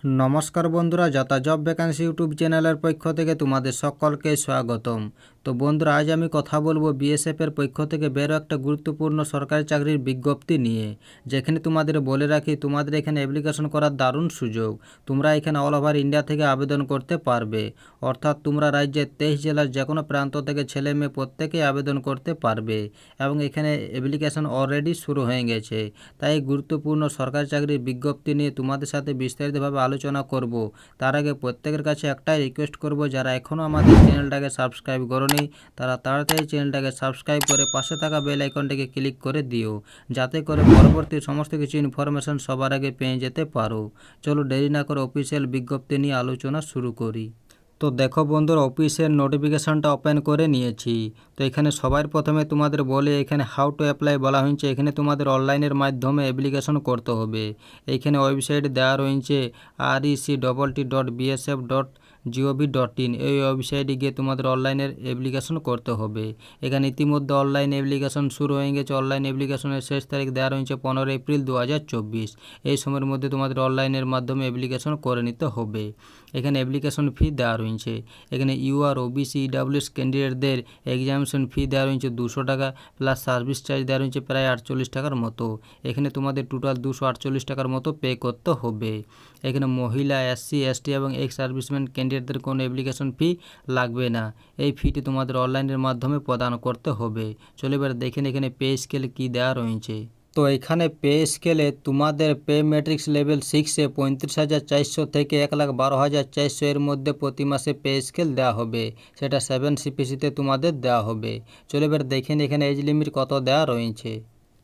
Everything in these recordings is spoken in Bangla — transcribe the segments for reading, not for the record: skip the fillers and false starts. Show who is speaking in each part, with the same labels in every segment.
Speaker 1: নমস্কার বন্ধুরা, যাতা জব ভ্যাকান্সি ইউটিউব চ্যানেলের পক্ষ থেকে তোমাদের সকলকে স্বাগতম। তো বন্ধুরা, আজ আমি কথা বলবো বিএসএফের পক্ষ থেকে বেরো একটা গুরুত্বপূর্ণ সরকারি চাকরির বিজ্ঞপ্তি নিয়ে, যেখানে তোমাদের বলে রাখি তোমাদের এখানে অ্যাপ্লিকেশন করার দারুণ সুযোগ। তোমরা এখানে অল ওভার ইন্ডিয়া থেকে আবেদন করতে পারবে, অর্থাৎ তোমরা রাজ্যের 23 জেলার যে কোনো প্রান্ত থেকে ছেলে মেয়ে প্রত্যেকেই আবেদন করতে পারবে এবং এখানে অ্যাপ্লিকেশন অলরেডি শুরু হয়ে গেছে। তাই গুরুত্বপূর্ণ সরকারি চাকরির বিজ্ঞপ্তি নিয়ে তোমাদের সাথে বিস্তারিতভাবে আলোচনা করব। তার আগে প্রত্যেকের কাছে একটাই রিকোয়েস্ট করব, যারা এখনও আমাদের চ্যানেলটাকে সাবস্ক্রাইব করোনি তারা তাড়াতাড়ি চ্যানেলটাকে সাবস্ক্রাইব করে পাশে থাকা বেল আইকনটাকে ক্লিক করে দিও, যাতে করে পরবর্তী সমস্ত কিছু ইনফরমেশন সবার আগে পেয়ে যেতে পারো। চলো দেরি না করে অফিসিয়াল বিজ্ঞপ্তি নিয়ে আলোচনা শুরু করি। তো দেখো বন্ধুরা, অফিসের নোটিফিকেশানটা ওপেন করে নিয়েছি। তো এখানে সবার প্রথমে তোমাদের বলে এখানে হাউ টু অ্যাপ্লাই বলা হয়েছে। এখানে তোমাদের অনলাইনের মাধ্যমে অ্যাপ্লিকেশন করতে হবে। এইখানে ওয়েবসাইট দেওয়া রয়েছে rect.bsf.gov.in। এই ওয়েবসাইটে গিয়ে তোমাদের অনলাইনের অ্যাপ্লিকেশন করতে হবে। এখানে ইতিমধ্যে অনলাইন অ্যাপ্লিকেশন শুরু হয়ে গেছে। অনলাইন অ্যাপ্লিকেশনের শেষ তারিখ দেওয়া রয়েছে 15 এপ্রিল 2024। এই সময়ের মধ্যে তোমাদের অনলাইনের মাধ্যমে অ্যাপ্লিকেশন করে নিতে হবে। এখানে অ্যাপ্লিকেশন ফি দেওয়া রয়েছে। এখানে ইউআর ওবিসি ইডাব্লিউএস ক্যান্ডিডেটদের এক্সামিনেশন ফি দেওয়া রয়েছে 200 টাকা, প্লাস সার্ভিস চার্জ দেওয়া রয়েছে প্রায় 48 টাকার মতো। এখানে তোমাদের টোটাল 248 টাকার মতো পে করতে হবে। এখানে মহিলা, এসসি, এসটি এবং এক্স সার্ভিসম্যান ক্যান্ডিডেটদের কোনো অ্যাপ্লিকেশন ফি লাগবে না। এই ফিটি তোমাদের অনলাইনের মাধ্যমে প্রদান করতে হবে। চলো এবার দেখেন এখানে পে স্কেল কী দেওয়া রয়েছে। তো এখানে পে স্কেলে তোমাদের পে ম্যাট্রিক্স লেভেল 6-এ 35,400 থেকে 1,12,400 এর মধ্যে প্রতি মাসে পে স্কেল দেওয়া হবে। সেটা 7 সিপিসিতে তোমাদের দেওয়া হবে। চলো এবার দেখেন এখানে এজ লিমিট কত দেওয়া রয়েছে।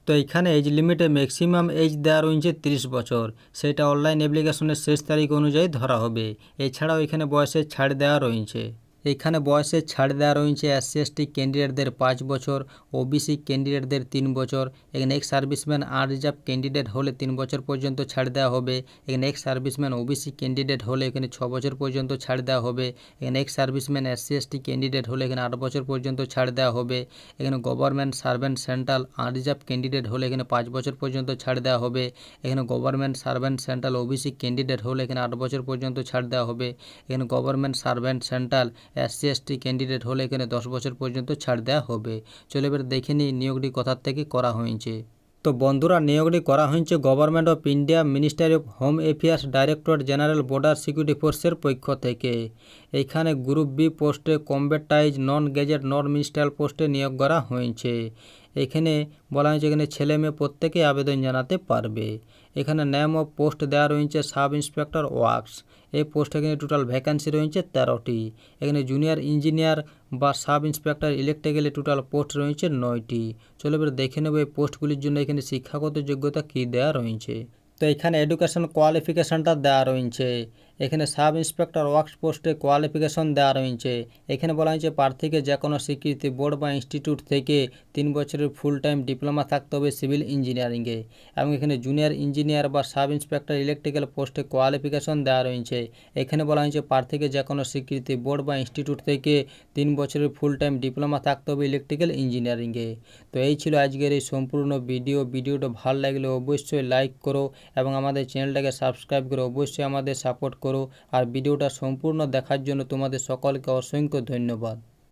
Speaker 1: তো এখানে এজ লিমিটে ম্যাক্সিমাম এজ দেওয়া রয়েছে 30 বছর। সেটা অনলাইন অ্যাপ্লিকেশনের শেষ তারিখ অনুযায়ী ধরা হবে। এছাড়াও এখানে বয়সের ছাড় দেওয়া রয়েছে। এখানে বয়সের ছাড় দেওয়া রয়েছে এসসি এসটি ক্যান্ডিডেটদের 5 বছর, ওবিসি ক্যান্ডিডেটদের 3 বছর। এখানে এক্স সার্ভিসম্যান আনরিজার্ভ ক্যান্ডিডেট হলে 3 বছর পর্যন্ত ছাড় দেওয়া হবে। এখানে এক্স সার্ভিসম্যান ওবিসি ক্যান্ডিডেট হলে এখানে 6 বছর পর্যন্ত ছাড় দেওয়া হবে। এখানে ex serviceman SC ST candidate হলে এখানে 8 বছর পর্যন্ত ছাড় দেওয়া হবে। এখানে government servant central unreserved candidate হলে এখানে 5 বছর পর্যন্ত ছাড় দেওয়া হবে। এখানে government servant central OBC candidate হলে এখানে 8 বছর পর্যন্ত ছাড় দেওয়া হবে। এখানে government servant central SC ST candidate হলে এখানে 10 বছর পর্যন্ত ছাড় দেওয়া হবে। চলো এবার দেখে নিই নিয়োগটি কোথার থেকে করা হয়েছে। তো বন্ধুরা, নিয়োগটি করা হয়েছে government of India ministry of home affairs directorate general border security ফোর্সের পক্ষ থেকে। এইখানে গ্রুপ বি পোস্টে কম্ব্যাটাইজ নন গেজেট নন মিনিস্ট্রিয়াল পোস্টে নিয়োগ করা হয়েছে। এখানে বলা হয়েছে এখানে ছেলে মেয়ে প্রত্যেকেই আবেদন জানাতে পারবে। এখানে নেম অফ পোস্ট দেওয়া রয়েছে সাব ইন্সপেক্টর ওয়ার্কস। এই পোস্টে এখানে টোটাল ভ্যাকান্সি রয়েছে 13টি। এখানে জুনিয়র ইঞ্জিনিয়ার বা সাব ইন্সপেক্টর ইলেকট্রিক্যালে টোটাল পোস্ট রয়েছে 9টি। চলো এবার দেখে নেব এই পোস্টগুলির জন্য এখানে শিক্ষাগত যোগ্যতা কী দেওয়া রয়েছে। তো এখানে এডুকেশন কোয়ালিফিকেশানটা দেওয়া রয়েছে। এখানে সাব ইন্সপেক্টর ওয়ার্কস পোস্টে কোয়ালিফিকেশন দেওয়া রয়েছে। এখানে বলা হয়েছে প্রার্থীকে যে কোনো স্বীকৃতি বোর্ড বা ইনস্টিটিউট থেকে 3 বছরের ফুল টাইম ডিপ্লোমা থাকতে হবে সিভিল ইঞ্জিনিয়ারিংয়ে। এবং এখানে জুনিয়র ইঞ্জিনিয়ার বা সাব ইন্সপেক্টর ইলেকট্রিক্যাল পোস্টে কোয়ালিফিকেশন দেওয়া রয়েছে। এখানে বলা হয়েছে প্রার্থীকে যে কোনো স্বীকৃতি বোর্ড বা ইনস্টিটিউট থেকে 3 বছরের ফুল টাইম ডিপ্লোমা থাকতে হবে ইলেকট্রিক্যাল ইঞ্জিনিয়ারিংয়ে। তো এই ছিল আজকের এই সম্পূর্ণ ভিডিওটা ভালো লাগলে অবশ্যই লাইক করো এবং আমাদের চ্যানেলটাকে সাবস্ক্রাইব করে অবশ্যই আমাদের সাপোর্ট করো। আর ভিডিওটা সম্পূর্ণ দেখার জন্য তোমাদের সকলকে অসংখ্য ধন্যবাদ।